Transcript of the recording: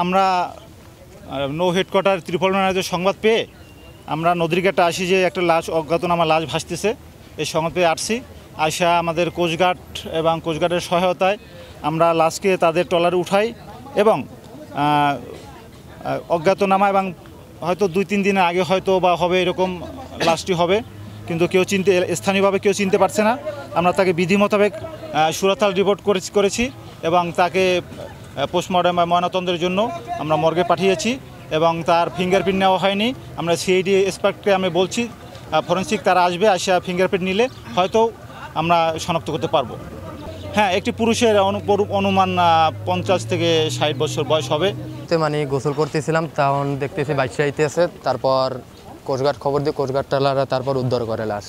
আমরা নৌ হেডকোয়ার্টার ত্রিপল ম্যানেজার সংবাদ পেয়ে আমরা নদীর ঘাটে আসি যে একটা লাশ অজ্ঞাতনামা লাশ ভাসতেছে। এই সংবাদ পেয়ে আসছি। আইসা আমাদের কোস্টগার্ড এবং কোস্টগার্ডের সহায়তায় আমরা লাশকে তাদের ট্রলারে উঠাই এবং অজ্ঞাতনামা এবং হয়তো 2-3 দিন আগে হয়তো বা হবে এরকম লাশটি হবে, কিন্তু স্থানীয়ভাবে কেউ চিনতে পারছে না। আমরা তাকে বিধি মোতাবেক সুরতহাল রিপোর্ট করেছি এবং তাকে পোস্টমর্টম বা ময়নাতদন্তের জন্য আমরা মর্গে পাঠিয়েছি এবং তার ফিঙ্গারপ্রিন্ট নেওয়া হয়নি। আমরা সিআইডি এক্সপার্টকে আমি বলছি, ফরেন্সিক তারা আসবে, আসা ফিঙ্গারপ্রিন্ট নিলে হয়তো আমরা শনাক্ত করতে পারবো। হ্যাঁ, একটি পুরুষের অনুমান 50 থেকে 60 বছর বয়স হবে। মানে গোসল করতেছিলাম, তখন দেখতেছি বাইশে আইতেছে, তারপর কোস্টগার্ড খবর দিয়ে কোস্টগার্ড টালারা তারপর উদ্ধার করে লাশ।